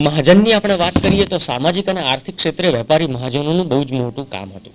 મહાજનની આપણે વાત કરીએ તો સામાજિક અને આર્થિક ક્ષેત્રે વેપારી મહાજનોનું બહુ જ મોટું કામ હતું.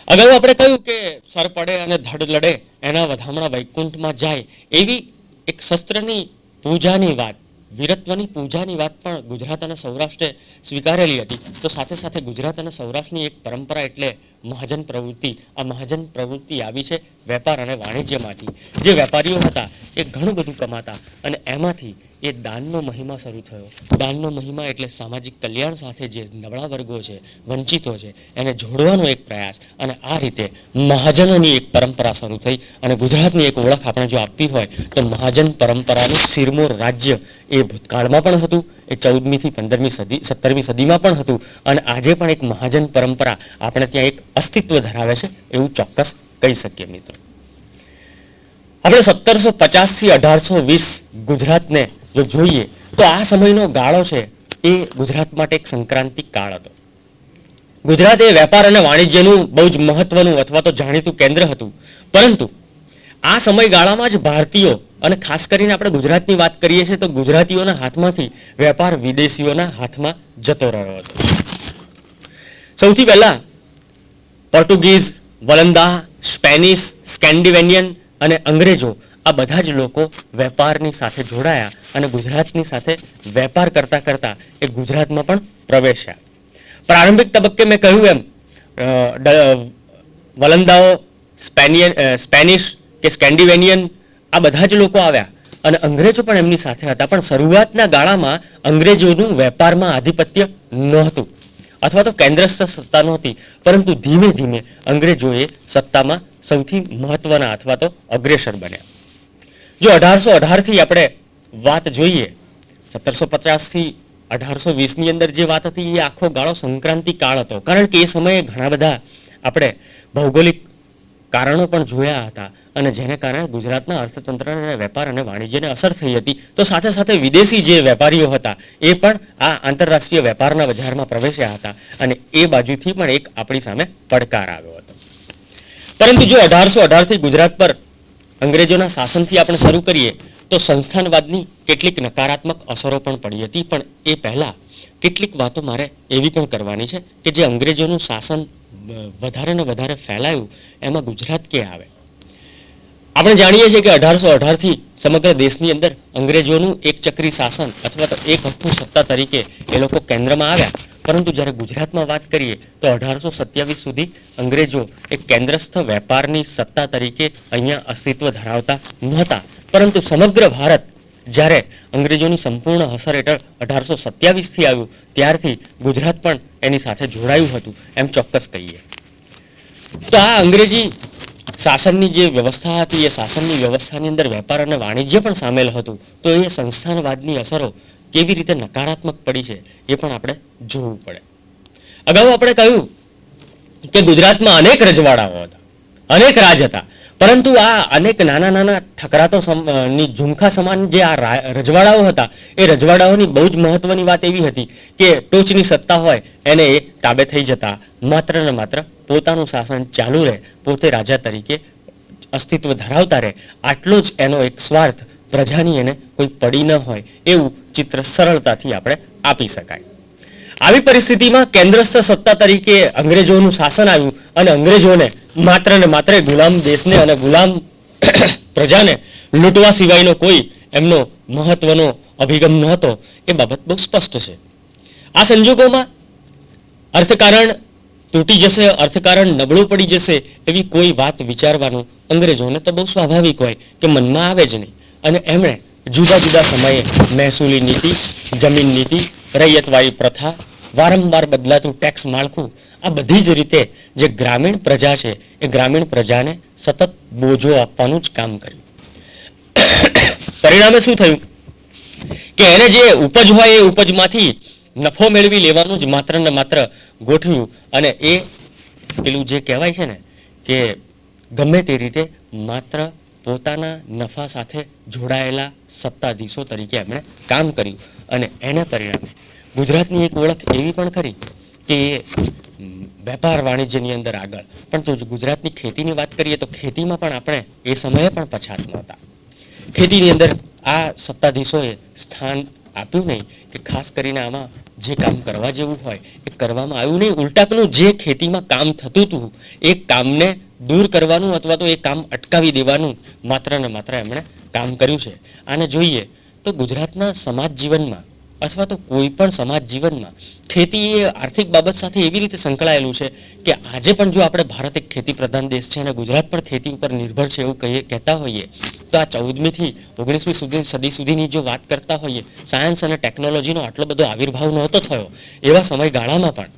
અગાઉ આપણે કહ્યું કે સર પડે અને ધડ લડે એના વધામણા વૈકુંઠમાં જાય એવી એક શસ્ત્રની પૂજાની વાત, વીરત્વની પૂજાની વાત પણ ગુજરાત અને સૌરાષ્ટ્રે સ્વીકારેલી હતી. તો સાથે સાથે ગુજરાત અને સૌરાષ્ટ્રની એક પરંપરા એટલે મહાજન પ્રવૃત્તિ. આ મહાજન પ્રવૃત્તિ આવી છે વેપાર અને વાણિજ્યમાંથી. જે વેપારીઓ હતા એ ઘણું બધું કમાતા અને એમાંથી એ દાનનો મહિમા શરૂ થયો. દાનનો મહિમા એટલે સામાજિક કલ્યાણ સાથે જે નબળા વર્ગો છે, વંચિતો છે, એને જોડવાનો એક પ્રયાસ. અને આ રીતે મહાજનોની એક પરંપરા શરૂ થઈ અને ગુજરાતની એક ઓળખ આપણે જો આપવી હોય તો મહાજન પરંપરાનું સિરમોર રાજ્ય એ ભૂતકાળમાં પણ હતું, એ 14મી થી 15મી સદી 17મી સદીમાં પણ હતું અને આજે પણ એક મહાજન પરંપરા આપણે ત્યાં એક અસ્તિત્વ ધરાવે છે એવું ચોક્કસ કહી શકીએ મિત્રો. આપણે 1750 થી 1820 ગુજરાતને જો જોઈએ તો આ સમયનો ગાળો છે એ ગુજરાત માટે એક સંક્રાંતિક કાળ હતો. ગુજરાત એ વેપાર અને વાણિજ્યનું બહુ જ મહત્વનું અથવા તો જાણીતું કેન્દ્ર હતું. પરંતુ આ સમયગાળામાં જ ભારતીયો અને ખાસ કરીને આપણે ગુજરાતની વાત કરીએ છીએ તો ગુજરાતીઓના હાથમાંથી વેપાર વિદેશીઓના હાથમાં જતો રહ્યો હતો. સૌથી પહેલા પોર્ટુગીઝ, વલંદા, સ્પેનિશ, સ્કેન્ડિનેવિયન અને અંગ્રેજો આ બધા જ લોકો વેપારની સાથે જોડાયા અને ગુજરાતની સાથે વેપાર કરતા કરતા એ ગુજરાતમાં પણ પ્રવેશ્યા. પ્રારંભિક તબક્કે મેં કહ્યું એમ વલંદાઓ, સ્પેનિશ કે સ્કેન્ડિનેવિયન આ બધા જ લોકો આવ્યા અને અંગ્રેજો પણ એમની સાથે હતા. પણ શરૂઆતના ગાળામાં અંગ્રેજોનું વેપારમાં આધિપત્ય નહોતું અથવા તો કેન્દ્રસ્થ સત્તા નહોતી. પરંતુ ધીમે ધીમે અંગ્રેજોએ સત્તામાં સૌથી મહત્વના અથવા તો અગ્રેસર બન્યા. જો 1818 થી આપણે વાત જોઈએ, 1750 થી 1820ની અંદર જે વાત હતી એ આખો ગાળો સંક્રાંતિ કાળ હતો. કારણ કે એ સમયે ઘણા બધા આપણે ભૌગોલિક કારણો પણ જોયા હતા અને જેને કારણે ગુજરાતના અર્થતંત્રને, વેપાર અને વાણિજ્યને અસર થઈ હતી. તો સાથે સાથે વિદેશી જે વેપારીઓ હતા એ પણ આ આંતરરાષ્ટ્રીય વેપારના બજારમાં પ્રવેશ્યા હતા અને એ બાજુથી પણ એક આપણી સામે પડકાર આવ્યો હતો. પરંતુ જો 1818 થી ગુજરાત પર અંગ્રેજોના શાસનથી આપણે શરૂ કરીએ તો સંસ્થાનવાદની કેટલીક નકારાત્મક અસરો પણ પડી હતી. પણ એ પહેલા કેટલીક વાતો મારે એવી પણ કરવાની છે કે જે અંગ્રેજોનું શાસન વધારે ને વધારે ફેલાયું એમાં ગુજરાત ક્યાં આવે. આપણે જાણીએ છીએ કે 1818 થી સમગ્ર દેશની અંદર અંગ્રેજોનું એક ચક્રી શાસન અથવા તો એક હપ્પુ સત્તા તરીકે એ લોકો કેન્દ્રમાં આવ્યા. પરંતુ જ્યારે ગુજરાતમાં વાત કરીએ તો 1827 સુધી અંગ્રેજો એક કેન્દ્રસ્થ વેપારની સત્તા તરીકે અહીંયા અસ્તિત્વ ધરાવતા નહોતા. પરંતુ સમગ્ર ભારત જ્યારે અંગ્રેજોની સંપૂર્ણ અસર હેઠળ 1827 થી આવ્યું ત્યારથી ગુજરાત પણ એની સાથે જોડાયું હતું એમ ચોક્કસ કહીએ. તો આ અંગ્રેજી શાસનની જે વ્યવસ્થા હતી એ શાસનની વ્યવસ્થાની અંદર વેપાર અને વાણિજ્ય પણ સામેલ હતું. તો એ સંસ્થાનવાદની અસરો કેવી રીતે નકારાત્મક પડી છે એ પણ આપણે જોવું પડે. અગાઉ આપણે કહ્યું કે ગુજરાતમાં અનેક રજવાડાઓ હતા, અનેક રાજ હતા. પરંતુ આ અનેક નાના નાના ઠકરાતો ની ઝુમખા સમાન જે આ રજવાડાઓ હતા એ રજવાડાઓની બહુ જ મહત્વની વાત એવી હતી કે ટોચની સત્તા હોય એને એ તાબે થઈ જતા, માત્ર ને માત્ર પોતાનું શાસન ચાલુ રહે, પોતે રાજા તરીકે અસ્તિત્વ ધરાવતા રહે, આટલો જ એનો એક સ્વાર્થ, પ્રજાની એને કોઈ પડી ન હોય એવું ચિત્ર સરળતાથી આપણે આપી શકાય. આવી પરિસ્થિતિમાં કેન્દ્રસ્થ સત્તા તરીકે અંગ્રેજોનું શાસન આવ્યું અને અંગ્રેજોને માત્ર ને માત્ર ગુલામ દેશને અને ગુલામ પ્રજાને લૂંટવા સિવાયનો કોઈ એમનો મહત્વનો અભિગમ નહોતો. એ બાબત બહુ સ્પષ્ટ છે. આ સંજોગોમાં અર્થકારણ તૂટી જશે, અર્થકારણ નબળું પડી જશે એવી કોઈ વાત વિચારવાનું અંગ્રેજોને તો બહુ સ્વાભાવિક હોય કે મનમાં આવે જ નહીં. અને એમણે જુદા જુદા સમયે મહેસૂલી નીતિ, જમીન નીતિ, રૈયતવાળી પ્રથા, વારંવાર બદલાતું ટેક્સ માળખું, આ બધી જ રીતે જે ગ્રામીણ પ્રજા છે એ ગ્રામીણ પ્રજાને સતત બોજો આપવાનું જ કામ કર્યું. પરિણામે શું થયું કે એને જે ઉપજ હોય એ ઉપજમાંથી નફો મેળવી લેવાનું જ માત્ર ને માત્ર ગોઠવ્યું અને એ પેલું જે કહેવાય છે ને કે ગમે તે રીતે માત્ર પોતાના નફા સાથે જોડાયેલા સત્તાધીશો તરીકે એમણે કામ કર્યું. અને એને પરિણામે ગુજરાતની એક ઓળખ એવી પણ ખરી કે વેપાર વાણિજ્યની અંદર આગળ. પણ તો ગુજરાતની ખેતીની વાત કરીએ તો ખેતીમાં પણ આપણે એ સમયે પણ પછાત નહોતા. ખેતીની અંદર આ સત્તાધીશોએ સ્થાન આપ્યું નહીં, કે ખાસ કરીને આમાં જે કામ કરવા જેવું હોય એ કરવામાં આવ્યું નહીં. ઉલટાકનું જે ખેતીમાં કામ થતું હતું એ કામને દૂર કરવાનું અથવા તો એ કામ અટકાવી દેવાનું માત્ર ને માત્ર એમણે કામ કર્યું છે. આને જોઈએ તો ગુજરાતના સમાજ જીવનમાં અથવા તો કોઈ પણ સમાજ જીવનમાં ખેતી એ આર્થિક બાબત સાથે એવી રીતે સંકળાયેલું છે કે આજે પણ જો આપણે ભારત એક ખેતી પ્રધાન દેશ છે અને ગુજરાત પણ ખેતી ઉપર નિર્ભર છે એવું કહેતા હોઈએ તો આ 14મી થી 19મી સદી સુધીની જો વાત કરતા હોઈએ, સાયન્સ અને ટેકનોલોજીનો આટલો બધો આવિર્ભાવ નહોતો થયો એવા સમયગાળામાં પણ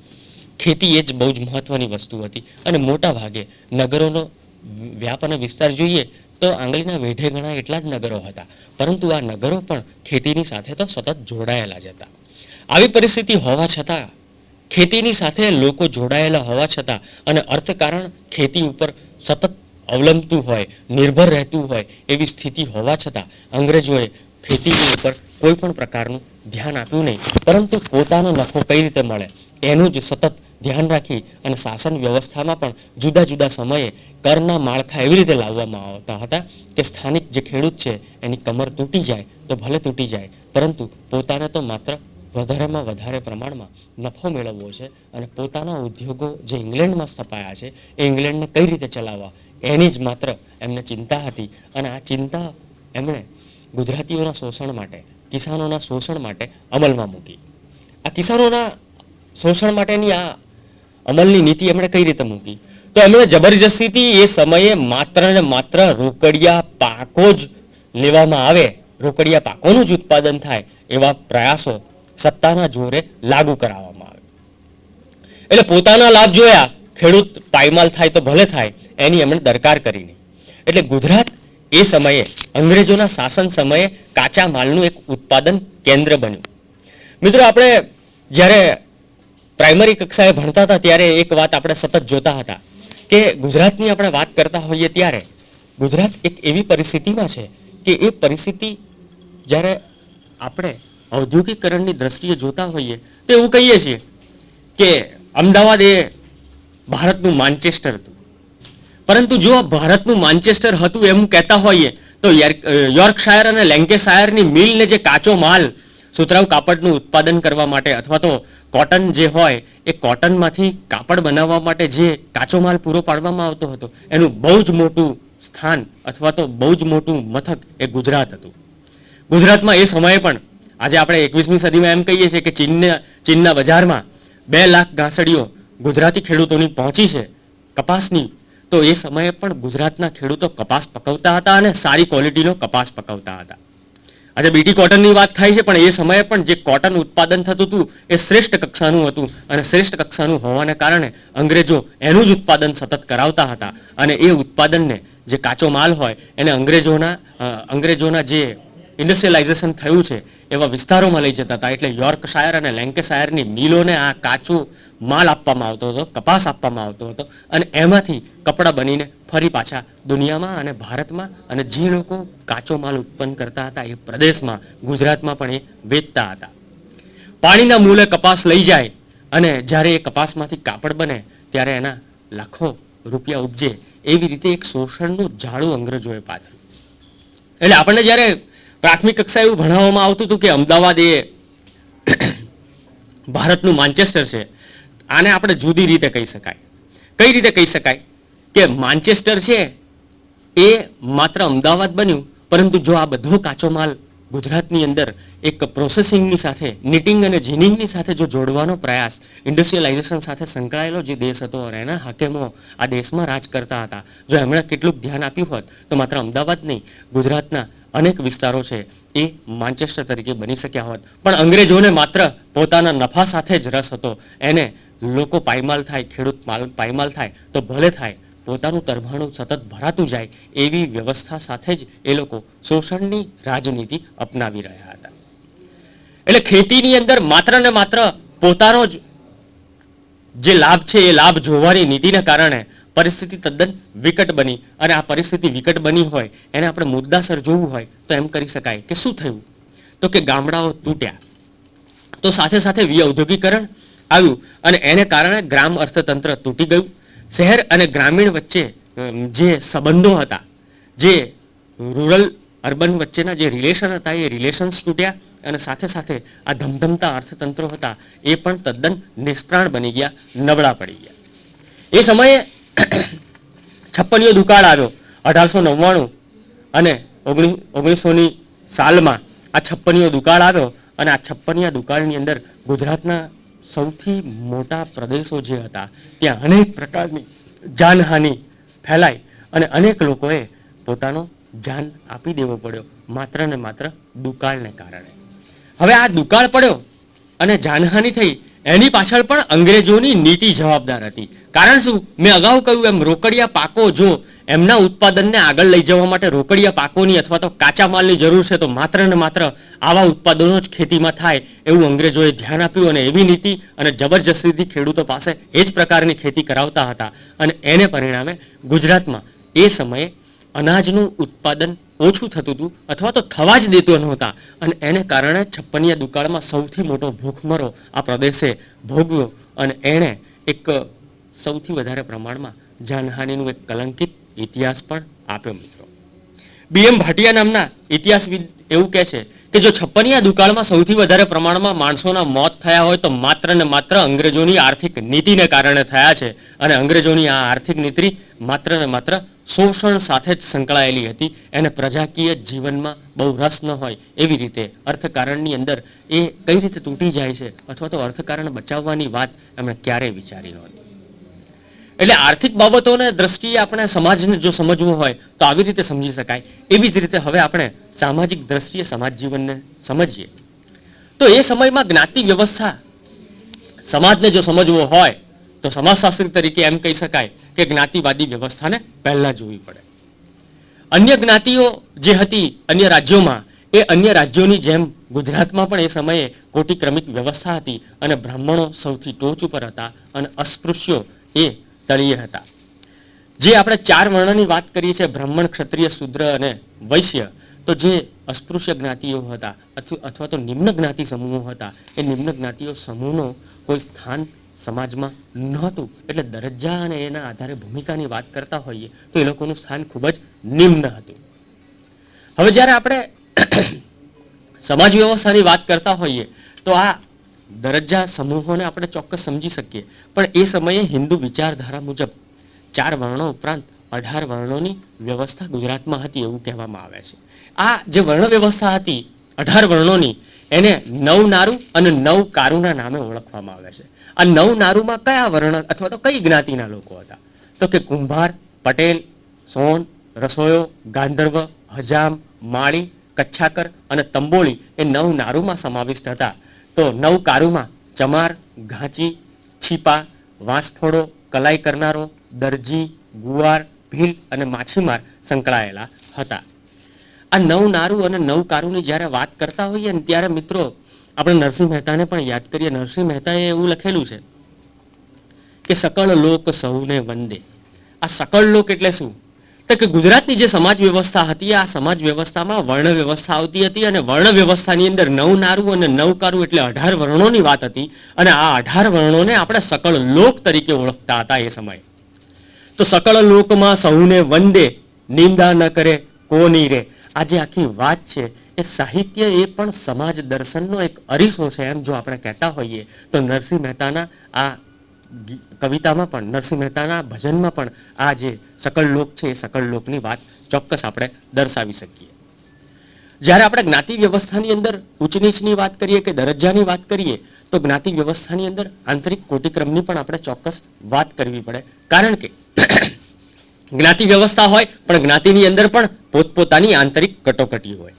ખેતી એ જ બહુ જ મહત્વની વસ્તુ હતી. અને મોટા ભાગે નગરોનો વ્યાપ અને વિસ્તાર જોઈએ તો આંગળીના વેઢે ગણાય એટલા જ નગરો હતા, પરંતુ આ નગરો પણ ખેતીની સાથે તો સતત જોડાયેલા જ હતા. આવી પરિસ્થિતિ હોવા છતાં, ખેતીની સાથે લોકો જોડાયેલા હોવા છતાં અને અર્થકારણ ખેતી ઉપર સતત અવલંબતું હોય, નિર્ભર રહેતું હોય એવી સ્થિતિ હોવા છતાં અંગ્રેજોએ ખેતી ઉપર કોઈ પણ પ્રકારનું ધ્યાન આપ્યું નહીં, પરંતુ પોતાનો નફો કઈ રીતે મળે એનું જ સતત ધ્યાન રાખી અને શાસન વ્યવસ્થામાં પણ જુદા જુદા સમયે કરના માળખા એવી રીતે લાવવામાં આવતા હતા કે સ્થાનિક જે ખેડૂત છે એની કમર તૂટી જાય તો ભલે તૂટી જાય, પરંતુ પોતાને તો માત્ર વધારેમાં વધારે પ્રમાણમાં નફો મેળવવો છે અને પોતાના ઉદ્યોગો જે ઇંગ્લેન્ડમાં સ્થપાયા છે એ ઇંગ્લેન્ડને કઈ રીતે ચલાવવા એની જ માત્ર એમને ચિંતા હતી. અને આ ચિંતા એમણે ગુજરાતીઓના શોષણ માટે, કિસાનોના શોષણ માટે અમલમાં મૂકી. આ કિસાનોના શોષણ માટેની આ અમલની નીતિ એમણે કઈ રીતે મૂકી? તો એમણે જબરજસ્તીથી એ સમયે માત્ર ને માત્ર રોકડિયા પાકો જ લેવામાં આવે, રોકડિયા પાકોનું જ ઉત્પાદન થાય એવા પ્રયાસો સત્તાના જોરે લાગુ કરાવવામાં આવે. એટલે પોતાના લાભ જોયા, ખેડૂત પાયમાલ થાય તો ભલે થાય એની એમણે દરકાર કરી નહીં. એટલે ગુજરાત એ સમયે અંગ્રેજોના શાસન સમયે કાચા માલનું એક ઉત્પાદન કેન્દ્ર બન્યું. મિત્રો, આપણે જ્યારે પ્રાઇમરી કક્ષાએ ભણતા હતા ત્યારે એક વાત આપણે સતત જોતા હતા કે ગુજરાતની આપણે વાત કરતા હોઈએ ત્યારે ગુજરાત એક એવી પરિસ્થિતિમાં છે કે એ પરિસ્થિતિ જ્યારે આપણે ઔદ્યોગિકરણની દ્રષ્ટિએ જોતા હોઈએ તો એવું કહીએ છીએ કે અમદાવાદ એ ભારતનું માન્ચેસ્ટર હતું. પરંતુ જો ભારતનું માન્ચેસ્ટર હતું એમ કહેતા હોઈએ તો યોર્કશાયર અને લેન્કેશાયરની મિલને જે કાચો માલ સુતરાઉ કાપડનું ઉત્પાદન કરવા માટે અથવા તો કોટન જે હોય એ કોટનમાંથી કાપડ બનાવવા માટે જે કાચો માલ પૂરો પાડવામાં આવતો હતો એનું બહુ જ મોટું સ્થાન અથવા તો બહુ જ મોટું મથક એ ગુજરાત હતું. ગુજરાતમાં એ સમયે પણ આજે આપણે 21મી સદીમાં એમ કહીએ છીએ કે ચીનના બજારમાં 2 લાખ ઘાસડીઓ ગુજરાતી ખેડૂતોની પહોંચી છે કપાસની, તો એ સમયે પણ ગુજરાતના ખેડૂતો કપાસ પકવતા હતા અને સારી ક્વોલિટીનો કપાસ પકવતા હતા. આજે બીટી કોટનની વાત થાય છે, પણ એ સમયે પણ જે કોટન ઉત્પાદન થતું હતું એ શ્રેષ્ઠ કક્ષાનું હતું અને શ્રેષ્ઠ કક્ષાનું હોવાને કારણે અંગ્રેજો એનું જ ઉત્પાદન સતત કરાવતા હતા અને એ ઉત્પાદનને જે કાચો માલ હોય એને અંગ્રેજોના જે ઇન્ડસ્ટ્રીયલાઇઝેશન થયું છે એવા વિસ્તારોમાં લઈ જતા હતા. એટલે યોર્કશાયર અને લેન્કેશાયરની મિલોને આ કાચો માલ આપવામાં આવતો હતો, કપાસ આપવામાં આવતો હતો અને એમાંથી કપડાં બનીને ફરી પાછા દુનિયામાં અને ભારતમાં અને જે લોકો કાચો માલ ઉત્પન્ન કરતા હતા એ પ્રદેશમાં ગુજરાતમાં પણ એ વેચતા હતા. પાણીના મૂલે કપાસ લઈ જાય અને જ્યારે એ કપાસમાંથી કાપડ બને ત્યારે એના લાખો રૂપિયા ઉપજે, એવી રીતે એક શોષણનું જાળું અંગ્રેજોએ પાથર્યું. એટલે આપણને જ્યારે પ્રાથમિક કક્ષાએ એવું ભણાવવામાં આવતું હતું કે અમદાવાદ એ ભારતનું માન્ચેસ્ટર છે, આને આપણે જુદી રીતે કહી શકાય. કઈ રીતે કહી શકાય કે માન્ચેસ્ટર છે એ માત્ર અમદાવાદ બન્યું, પરંતુ જો આ બધો કાચો માલ ગુજરાતની અંદર એક પ્રોસેસિંગની સાથે, નિટિંગ અને જીનિંગની સાથે જો જોડવાનો પ્રયાસ ઇન્ડસ્ટ્રીયલાઇઝેશન સાથે સંકળાયેલો જે દેશ હતો અને એના હાકેમો આ દેશમાં રાજ કરતા હતા, જો એમણે કેટલુંક ધ્યાન આપ્યું હોત તો માત્ર અમદાવાદ નહીં, ગુજરાતના અનેક વિસ્તારો છે એ માન્ચેસ્ટર તરીકે બની શક્યા હોત. પણ અંગ્રેજોને માત્ર પોતાના નફા સાથે જ રસ હતો. એને લોકો પાયમાલ થાય, ખેડૂત પાયમાલ થાય તો ભલે થાય, પોતાનું તરભાણું સતત ભરાતું જાય એવી વ્યવસ્થા સાથે જ એ લોકો શોષણની રાજનીતિ અપનાવી રહ્યા હતા. એટલે ખેતીની અંદર માત્ર ને માત્ર પોતાનો જ જે લાભ છે એ લાભ જોવાની નીતિને કારણે પરિસ્થિતિ તદ્દન વિકટ બની. અને આ પરિસ્થિતિ વિકટ બની હોય એને આપણે મુદ્દાસર જોવું હોય તો એમ કરી શકાય કે શું થયું, તો કે ગામડાઓ તૂટ્યા, તો સાથે સાથે ઔદ્યોગિકરણ આવ્યું અને એને કારણે ગ્રામ અર્થતંત્ર તૂટી ગયું. શહેર અને ગ્રામીણ વચ્ચે જે સંબંધો હતા, જે રૂરલ અર્બન વચ્ચેના જે રિલેશન હતા એ રિલેશન્સ તૂટ્યા અને સાથે સાથે આ ધમધમતા અર્થતંત્રો હતા એ પણ તદ્દન નિષ્પ્રાણ બની ગયા, નબળા પડી ગયા. એ સમયે છપ્પનિયો દુકાળ આવ્યો 1899 અને 1900ની સાલમાં આ છપ્પનિયો દુકાળ આવ્યો અને આ છપ્પનિયા દુકાળની અંદર ગુજરાતના સૌથી મોટા પ્રદેશો જે હતા ત્યાં અનેક પ્રકારની જાનહાનિ ફેલાઈ અને અનેક લોકોએ પોતાનો જાન આપી દેવો પડ્યો માત્ર ને માત્ર દુકાળને કારણે. હવે આ દુકાળ પડ્યો અને જાનહાનિ થઈ, એની પાછળ પણ અંગ્રેજોની નીતિ જવાબદાર હતી. કારણ શું? મેં અગાઉ કહ્યું એમ રોકડિયા પાકો જો એમના ઉત્પાદનને આગળ લઈ જવા માટે રોકડિયા પાકોની અથવા તો કાચા માલની જરૂર છે તો માત્ર ને માત્ર આવા ઉત્પાદનો જ ખેતીમાં થાય એવું અંગ્રેજોએ ધ્યાન આપ્યું અને એવી નીતિ અને જબરજસ્તીથી ખેડૂતો પાસે એ જ પ્રકારની ખેતી કરાવતા હતા અને એને પરિણામે ગુજરાતમાં એ સમયે અનાજનું ઉત્પાદન ઓછું થતું હતું અથવા તો થવા જ દેતો નહોતા અને એને કારણે છપ્પનિયા દુકાળમાં સૌથી મોટો ભૂખમરો આ પ્રદેશે ભોગવ્યો અને એણે એક સૌથી વધારે પ્રમાણમાં જાનહાનિનું એક કલંકિત ઇતિહાસ પણ આપ્યો. મિત્રો, BM ભાટિયા નામના ઇતિહાસવિદ એવું કહે છે કે જો છપ્પનિયા દુકાળમાં સૌથી વધારે પ્રમાણમાં માણસોના મોત થયા હોય તો માત્ર ને માત્ર અંગ્રેજોની આર્થિક નીતિને કારણે થયા છે અને અંગ્રેજોની આ આર્થિક નીતિ માત્ર ને માત્ર શોષણ સાથે જ સંકળાયેલી હતી. એને પ્રજાકીય જીવનમાં બહુ રસ ન હોય એવી રીતે અર્થકારણની અંદર એ કઈ રીતે તૂટી જાય છે અથવા તો અર્થકારણ બચાવવાની વાત એમણે ક્યારેય વિચારી નહોતી. એટલે આર્થિક બાબતોને દ્રષ્ટિએ આપણે સમાજને જો સમજવું હોય તો આવી રીતે સમજી શકાય. એવી જ રીતે હવે આપણે સામાજિક દ્રષ્ટિએ સમાજ જીવનને સમજીએ તો એ સમયમાં જ્ઞાતિ વ્યવસ્થા સમાજને જો સમજવો હોય તો સમાજશાસ્ત્રી તરીકે એમ કહી શકાય કે જ્ઞાતિવાદી વ્યવસ્થાને પહેલા જોવી પડે. અન્ય જ્ઞાતિઓ જે હતી અન્ય રાજ્યોમાં એ અન્ય રાજ્યોની જેમ ગુજરાતમાં પણ એ સમયે કોટિક્રમિક વ્યવસ્થા હતી અને બ્રાહ્મણો સૌથી ટોચ ઉપર હતા અને અસ્પૃશ્યો એ તળિયે હતા. જે આપણે 4 વર્ણની વાત કરીએ છીએ બ્રાહ્મણ, ક્ષત્રિય, શૂદ્ર અને વૈશ્ય, તો જે અસ્પૃશ્ય જ્ઞાતિઓ હતા અથવા તો નિમ્ન જ્ઞાતિ સમૂહો હતા એ નિમ્ન જ્ઞાતિઓ સમૂહનો કોઈ સ્થાન સમાજમાં નહોતું. એટલે દરજ્જા અને એના આધારે ભૂમિકાની વાત કરતા હોઈએ તો એ લોકોનું સ્થાન ખૂબ જ નિમ્ન હતું. હવે જ્યારે આપણે સમાજ વ્યવસ્થાની વાત કરતા હોઈએ તો આ દરજ્જા સમૂહોને આપણે ચોક્કસ સમજી શકીએ, પણ એ સમયે હિન્દુ વિચારધારા મુજબ 4 વર્ણો ઉપરાંત 18 વર્ણોની વ્યવસ્થા ગુજરાતમાં હતી એવું કહેવામાં આવે છે. આ જે વર્ણ વ્યવસ્થા હતી 18 વર્ણોની એને 9 નારુ અને 9 કારુના નામે ઓળખવામાં આવે છે. આ 9 નારુમાં કયા વર્ણ અથવા તો કઈ જ્ઞાતિના લોકો હતા? તો કે કુંભાર, પટેલ, સોન, રસોયો, ગાંધર્વ, હજામ, માળી, કચ્છાકર અને તંબોળી એ 9 નારુમાં સમાવિષ્ટ હતા. તો 9 કારુમાં ચમાર, ઘાંચી, છીપા, વાંસફોડો, કલાઈ કરનારો, દરજી, ગુવાર, ભીલ અને માછીમાર સંકળાયેલા હતા. આ 9 નારુ અને 9 કારુની જ્યારે વાત કરતા હોઈએ ને ત્યારે મિત્રો આપણે નરસિંહ મહેતાને પણ યાદ કરીએ. નરસિંહ મહેતાએ એવું લખેલું છે કે સકળ લોક સૌને વંદે. આ સકળ લોક એટલે શું? તો કે ગુજરાતની જે સમાજ વ્યવસ્થા હતી આ સમાજ વ્યવસ્થામાં વર્ણ વ્યવસ્થા આવતી હતી અને વર્ણ વ્યવસ્થાની અંદર 9 નારુ અને 9 કારુ એટલે 18 વર્ણોની વાત હતી અને આ 18 વર્ણોને આપણે સકળ લોક તરીકે ઓળખતા હતા એ સમયે. તો સકળ લોકમાં સૌને વંદે, નિંદા ન કરે કોની રે. આ જે આખી વાત છે એ સાહિત્ય એ પણ સમાજ દર્શનનો એક અરીસો છે એમ જો આપણે કહેતા હોઈએ તો નરસિંહ મહેતાના આ કવિતામાં પણ નરસિંહ મહેતાના ભજનમાં પણ આ જે સકળ લોક છે એ સકળ લોકની વાત ચોક્કસ આપણે દર્શાવી શકીએ. જ્યારે આપણે જ્ઞાતિ વ્યવસ્થાની અંદર ઉચ્ચ નીચની વાત કરીએ કે દરજ્જાની વાત કરીએ તો જ્ઞાતિ વ્યવસ્થાની અંદર આંતરિક કોટિક્રમની પણ આપણે ચોક્કસ વાત કરવી પડે. કારણ કે જ્ઞાતિ વ્યવસ્થા હોય પણ જ્ઞાતિની અંદર પણ પોતપોતાની આંતરિક કટોકટી હોય.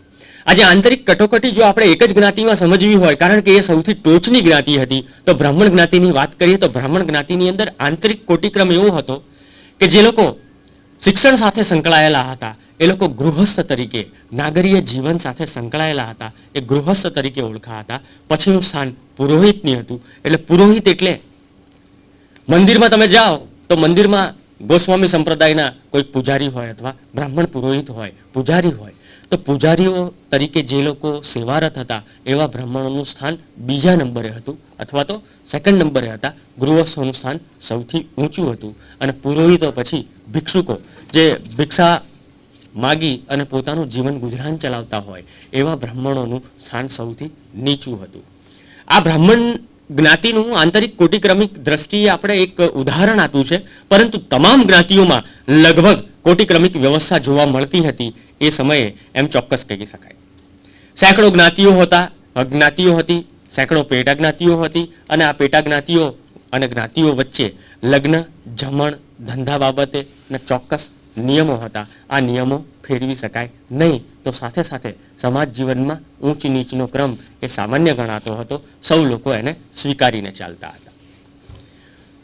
આજે આંતરિક કટોકટી જો આપણે એક જ જ્ઞાતિમાં સમજવી હોય કારણ કે એ સૌથી ટોચની જ્ઞાતિ હતી તો બ્રાહ્મણ જ્ઞાતિની વાત કરીએ તો બ્રાહ્મણ જ્ઞાતિની અંદર આંતરિક કોટિક્રમ એવો હતો કે જે લોકો શિક્ષણ સાથે સંકળાયેલા હતા એ લોકો ગૃહસ્થ તરીકે નાગરીય જીવન સાથે સંકળાયેલા હતા એ ગૃહસ્થ તરીકે ઓળખાતા. પછીનું સ્થાન પુરોહિતની હતું. એટલે પુરોહિત એટલે મંદિરમાં તમે જાઓ તો મંદિરમાં ગોસ્વામી સંપ્રદાયના કોઈ પૂજારી હોય અથવા બ્રાહ્મણ પુરોહિત હોય, પૂજારી હોય, તો પૂજારીઓ તરીકે જે લોકો સેવારત હતા એવા બ્રાહ્મણોનું સ્થાન બીજા નંબરે હતું અથવા તો સેકન્ડ નંબરે હતા. ગૃહસ્થોનું સ્થાન સૌથી ઊંચું હતું અને પુરોહિતો પછી ભિક્ષુકો જે ભિક્ષા માગી અને પોતાનું જીવન ગુજરાન ચલાવતા હોય એવા બ્રાહ્મણોનું સ્થાન સૌથી નીચું હતું. આ બ્રાહ્મણ જ્ઞાતિનું આંતરિક કોટિક્રમિક દ્રષ્ટિએ આપણે એક ઉદાહરણ આપ્યું છે, પરંતુ તમામ જ્ઞાતિઓમાં લગભગ કોટિક્રમિક વ્યવસ્થા જોવા મળતી હતી એ સમયે એમ ચોક્કસ કહી શકાય. સેંકડો જ્ઞાતિઓ હતી, સેંકડો પેટા જ્ઞાતિઓ હતી, અને આ પેટા જ્ઞાતિઓ અને જ્ઞાતિઓ વચ્ચે લગ્ન, જમણ, ધંધા બાબતે ને ચોક્કસ નિયમો હતા. આ નિયમો ફેરવી શકાય નહીં, તો સાથે સાથે સમાજ જીવનમાં ઊંચ નીચનો ક્રમ એ સામાન્ય ગણાતો હતો. સૌ લોકો એને સ્વીકારીને ચાલતા હતા.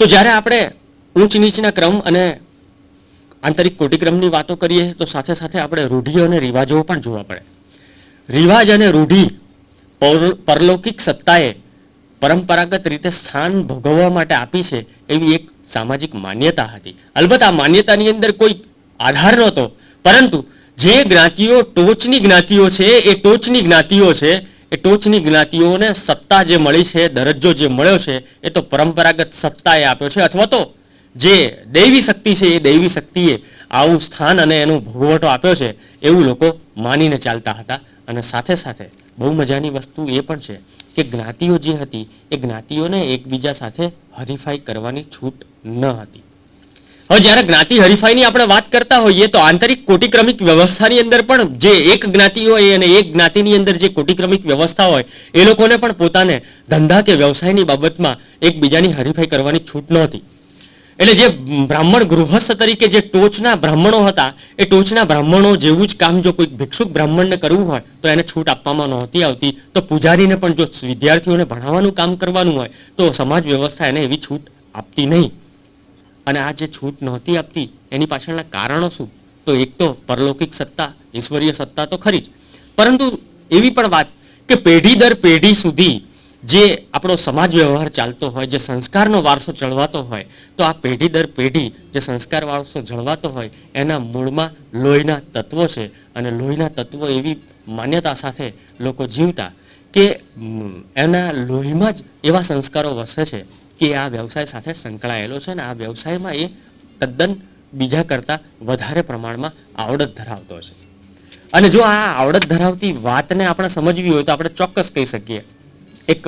તો જ્યારે આપણે ઊંચ નીચના ક્રમ અને આંતરિક કોટિક્રમની વાતો કરીએ તો સાથે સાથે આપણે રૂઢિઓ અને રિવાજો પણ જોવા પડે. રિવાજ અને રૂઢિ પરલૌકિક સત્તાએ પરંપરાગત રીતે સ્થાન ભોગવવા માટે આપી છે એવી એક સામાજિક માન્યતા હતી. અલબત્ત આ માન્યતાની અંદર કોઈ આધાર નહોતો, પરંતુ જે જ્ઞાતિઓ ટોચની જ્ઞાતિઓ છે એ ટોચની જ્ઞાતિઓને સત્તા જે મળી છે, દરજ્જો જે મળ્યો છે, એ તો પરંપરાગત સત્તાએ આપ્યો છે, અથવા તો જે દૈવી શક્તિ છે એ દૈવી શક્તિએ આવું સ્થાન અને એનો ભોગવટો આપ્યો છે એવું લોકો માનીને ચાલતા હતા. અને સાથે સાથે બહુ મજાની વસ્તુ એ પણ છે કે જ્ઞાતિઓ જે હતી એ જ્ઞાતિઓને એકબીજા સાથે હરીફાઈ કરવાની છૂટ ન હતી. હવે જ્યારે જ્ઞાતિ હરીફાઈની આપણે વાત કરતા હોઈએ તો આંતરિક કોટિક્રમિક વ્યવસ્થાની અંદર પણ જે એક જ્ઞાતિ હોય અને એક જ્ઞાતિની અંદર જે કોટિક્રમિક વ્યવસ્થા હોય એ લોકોને પણ પોતાને ધંધા કે વ્યવસાયની બાબતમાં એકબીજાની હરીફાઈ કરવાની છૂટ નહોતી. એટલે જે બ્રાહ્મણ ગૃહસ્થ તરીકે જે ટોચના બ્રાહ્મણો હતા એ ટોચના બ્રાહ્મણો જેવું જ કામ જો કોઈ ભિક્ષુક બ્રાહ્મણને કરવું હોય તો એને છૂટ આપવામાં નહોતી આવતી. તો પૂજારીને પણ જો વિદ્યાર્થીઓને ભણાવવાનું કામ કરવાનું હોય તો સમાજ વ્યવસ્થા એને એવી છૂટ આપતી નહીં. અને આ જે છૂટ નહોતી આપતી એની પાછળના કારણો શું? તો એક તો પરલૌકિક સત્તા, ઈશ્વરીય સત્તા તો ખરી જ, પરંતુ એવી પણ વાત કે પેઢી દર પેઢી સુધી જે આપણો સમાજ વ્યવહાર ચાલતો હોય, જે સંસ્કારનો વારસો ચળવાતો હોય, તો આ પેઢી દર પેઢી જે સંસ્કાર વારસો જળવાતો હોય એના મૂળમાં લોહીના તત્વો છે. અને લોહીના તત્વો એવી માન્યતા સાથે લોકો જીવતા કે એના લોહીમાં જ એવા સંસ્કારો વસે છે કે આ વ્યવસાય સાથે સંકળાયેલો છે અને આ વ્યવસાયમાં એ તદ્દન બીજા કરતાં વધારે પ્રમાણમાં આવડત ધરાવતો છે. અને જો આ આવડત ધરાવતી વાતને આપણે સમજવી હોય તો આપણે ચોક્કસ કહી શકીએ એક